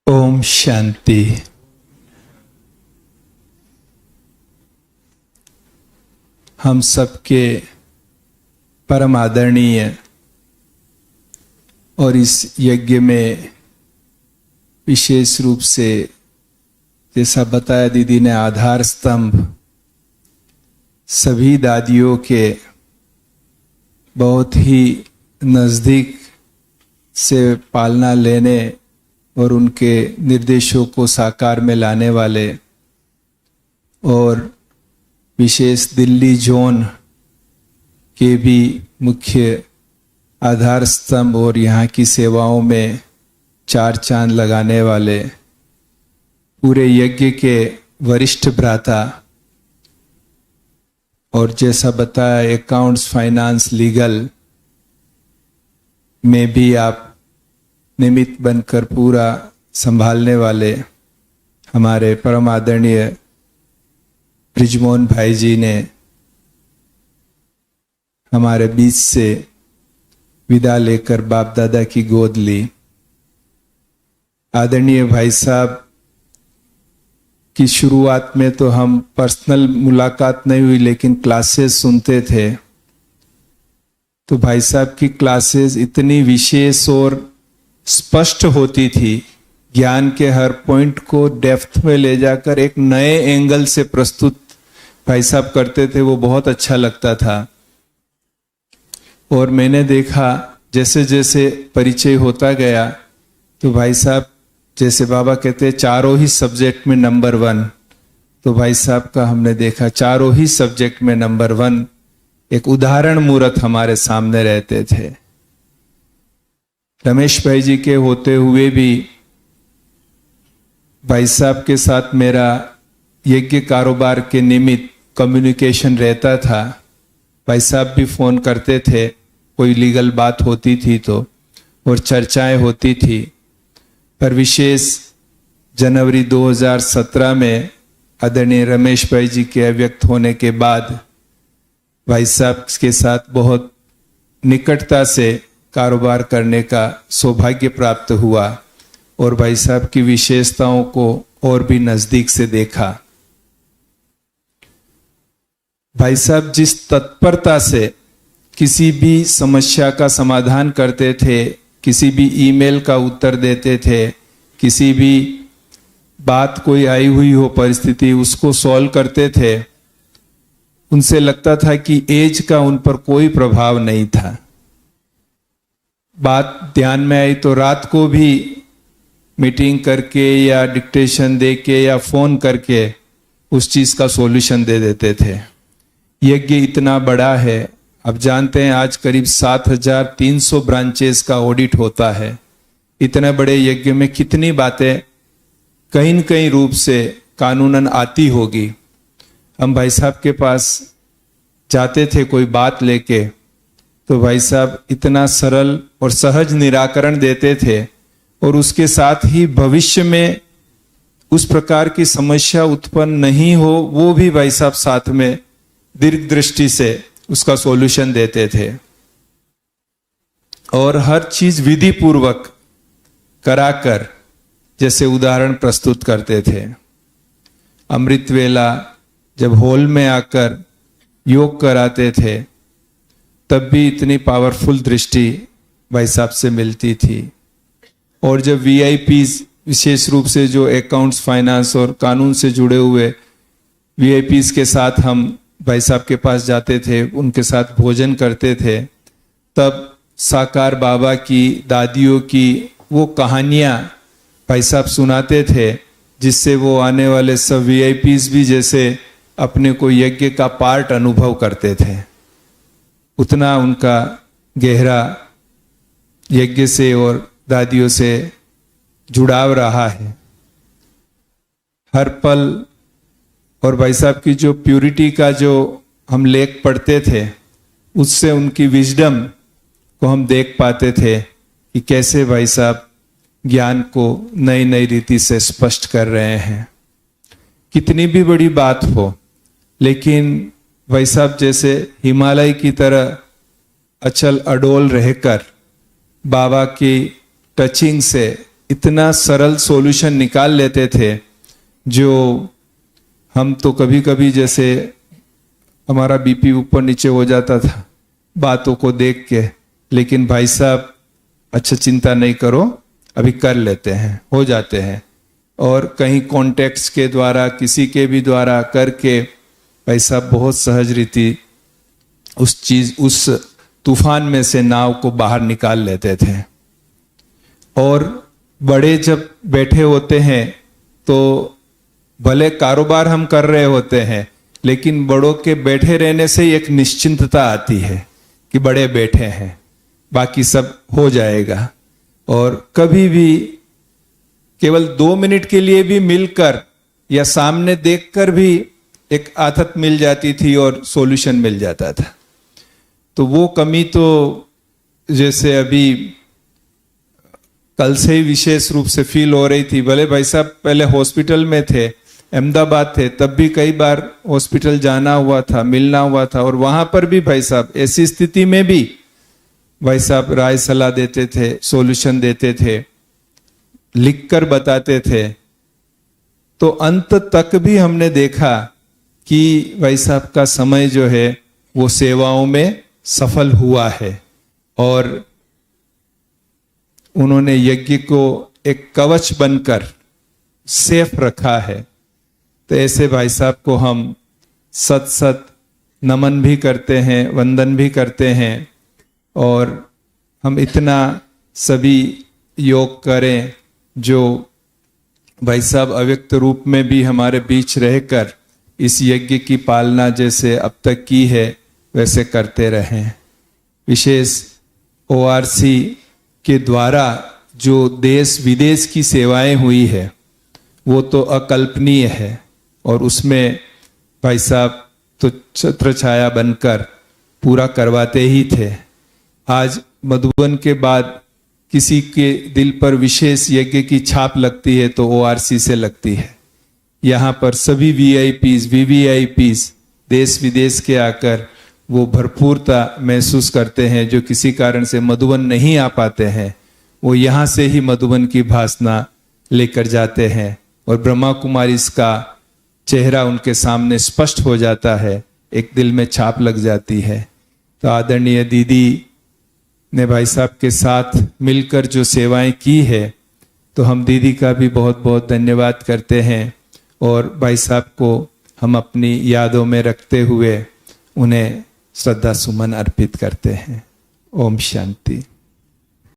ओम शांति। हम सबके परम आदरणीय और इस यज्ञ में विशेष रूप से जैसा बताया दीदी ने, आधार स्तंभ सभी दादियों के बहुत ही नज़दीक से पालना लेने और उनके निर्देशों को साकार में लाने वाले, और विशेष दिल्ली जोन के भी मुख्य आधार स्तंभ और यहाँ की सेवाओं में चार चांद लगाने वाले पूरे यज्ञ के वरिष्ठ भ्राता, और जैसा बताया अकाउंट्स, फाइनेंस, लीगल में भी आप निमित्त बनकर पूरा संभालने वाले हमारे परम आदरणीय ब्रिजमोहन भाई जी ने हमारे बीच से विदा लेकर बाप दादा की गोद ली। आदरणीय भाई साहब की शुरुआत में तो हम पर्सनल मुलाकात नहीं हुई, लेकिन क्लासेस सुनते थे। तो भाई साहब की क्लासेस इतनी विशेष और स्पष्ट होती थी, ज्ञान के हर पॉइंट को डेप्थ में ले जाकर एक नए एंगल से प्रस्तुत भाई साहब करते थे। वो बहुत अच्छा लगता था। और मैंने देखा जैसे जैसे परिचय होता गया तो भाई साहब, जैसे बाबा कहते हैं, चारों ही सब्जेक्ट में नंबर 1, तो भाई साहब का हमने देखा चारों ही सब्जेक्ट में नंबर 1, एक उदाहरण मूर्त हमारे सामने रहते थे। रमेश भाई जी के होते हुए भी भाई साहब के साथ मेरा यज्ञ कारोबार के निमित्त कम्युनिकेशन रहता था। भाई साहब भी फोन करते थे, कोई लीगल बात होती थी तो, और चर्चाएं होती थी। पर विशेष जनवरी 2017 में आदरणीय रमेश भाई जी के अव्यक्त होने के बाद भाई साहब के साथ बहुत निकटता से कारोबार करने का सौभाग्य प्राप्त हुआ और भाई साहब की विशेषताओं को और भी नजदीक से देखा। भाई साहब जिस तत्परता से किसी भी समस्या का समाधान करते थे, किसी भी ईमेल का उत्तर देते थे, किसी भी बात कोई आई हुई हो परिस्थिति उसको सॉल्व करते थे, उनसे लगता था कि एज का उन पर कोई प्रभाव नहीं था। बात ध्यान में आई तो रात को भी मीटिंग करके या डिक्टेशन दे के या फोन करके उस चीज का सॉल्यूशन दे देते थे। यज्ञ इतना बड़ा है, अब जानते हैं आज करीब 7300 ब्रांचेस का ऑडिट होता है। इतने बड़े यज्ञ में कितनी बातें कहीं न कहीं रूप से कानूनन आती होगी। हम भाई साहब के पास जाते थे कोई बात लेके, तो भाई साहब इतना सरल और सहज निराकरण देते थे, और उसके साथ ही भविष्य में उस प्रकार की समस्या उत्पन्न नहीं हो वो भी भाई साहब साथ में दीर्घ दृष्टि से उसका सॉल्यूशन देते थे। और हर चीज विधि पूर्वक कराकर जैसे उदाहरण प्रस्तुत करते थे। अमृत वेला जब हॉल में आकर योग कराते थे तब भी इतनी पावरफुल दृष्टि भाई साहब से मिलती थी। और जब वीआईपीज, विशेष रूप से जो अकाउंट्स, फाइनेंस और कानून से जुड़े हुए वीआईपीज के साथ हम भाई साहब के पास जाते थे, उनके साथ भोजन करते थे, तब साकार बाबा की, दादियों की वो कहानियां भाई साहब सुनाते थे, जिससे वो आने वाले सब वीआईपीज भी जैसे अपने को यज्ञ का पार्ट अनुभव करते थे। उतना उनका गहरा यज्ञ से और दादियों से जुड़ाव रहा है हर पल। और भाई साहब की जो प्यूरिटी का जो हम लेख पढ़ते थे, उससे उनकी विजडम को हम देख पाते थे कि कैसे भाई साहब ज्ञान को नई नई रीति से स्पष्ट कर रहे हैं। कितनी भी बड़ी बात हो, लेकिन भाई साहब जैसे हिमालय की तरह अचल अडोल रहकर बाबा की टचिंग से इतना सरल सॉल्यूशन निकाल लेते थे, जो हम तो कभी कभी जैसे हमारा बीपी ऊपर नीचे हो जाता था बातों को देख के, लेकिन भाई साहब अच्छा चिंता नहीं करो, अभी कर लेते हैं, हो जाते हैं। और कहीं कॉन्टेक्ट्स के द्वारा, किसी के भी द्वारा करके भाई साहब बहुत सहज रीति उस तूफान में से नाव को बाहर निकाल लेते थे। और बड़े जब बैठे होते हैं तो भले कारोबार हम कर रहे होते हैं, लेकिन बड़ों के बैठे रहने से एक निश्चिंतता आती है कि बड़े बैठे हैं, बाकी सब हो जाएगा। और कभी भी केवल 2 मिनट के लिए भी मिलकर या सामने देखकर भी एक आदत मिल जाती थी और सॉल्यूशन मिल जाता था। तो वो कमी तो जैसे अभी कल से ही विशेष रूप से फील हो रही थी। भले भाई साहब पहले हॉस्पिटल में थे, अहमदाबाद थे, तब भी कई बार हॉस्पिटल जाना हुआ था, मिलना हुआ था, और वहां पर भी भाई साहब ऐसी स्थिति में भी भाई साहब राय सलाह देते थे, सॉल्यूशन देते थे, लिखकर बताते थे। तो अंत तक भी हमने देखा कि भाई साहब का समय जो है वो सेवाओं में सफल हुआ है, और उन्होंने यज्ञ को एक कवच बनकर सेफ रखा है। तो ऐसे भाई साहब को हम सत सत नमन भी करते हैं, वंदन भी करते हैं। और हम इतना सभी योग करें जो भाई साहब अव्यक्त रूप में भी हमारे बीच रहकर इस यज्ञ की पालना जैसे अब तक की है वैसे करते रहें। विशेष ORC के द्वारा जो देश विदेश की सेवाएं हुई है वो तो अकल्पनीय है, और उसमें भाई साहब तो छत्र छाया बनकर पूरा करवाते ही थे। आज मधुबन के बाद किसी के दिल पर विशेष यज्ञ की छाप लगती है तो ORC से लगती है। यहाँ पर सभी VIPs, VVIPs देश विदेश के आकर वो भरपूरता महसूस करते हैं। जो किसी कारण से मधुबन नहीं आ पाते हैं, वो यहाँ से ही मधुबन की भासना लेकर जाते हैं, और ब्रह्मा कुमारी का चेहरा उनके सामने स्पष्ट हो जाता है, एक दिल में छाप लग जाती है। तो आदरणीय दीदी ने भाई साहब के साथ मिलकर जो सेवाएं की है, तो हम दीदी का भी बहुत बहुत धन्यवाद करते हैं, और भाई साहब को हम अपनी यादों में रखते हुए उन्हें श्रद्धा सुमन अर्पित करते हैं। ओम शांति।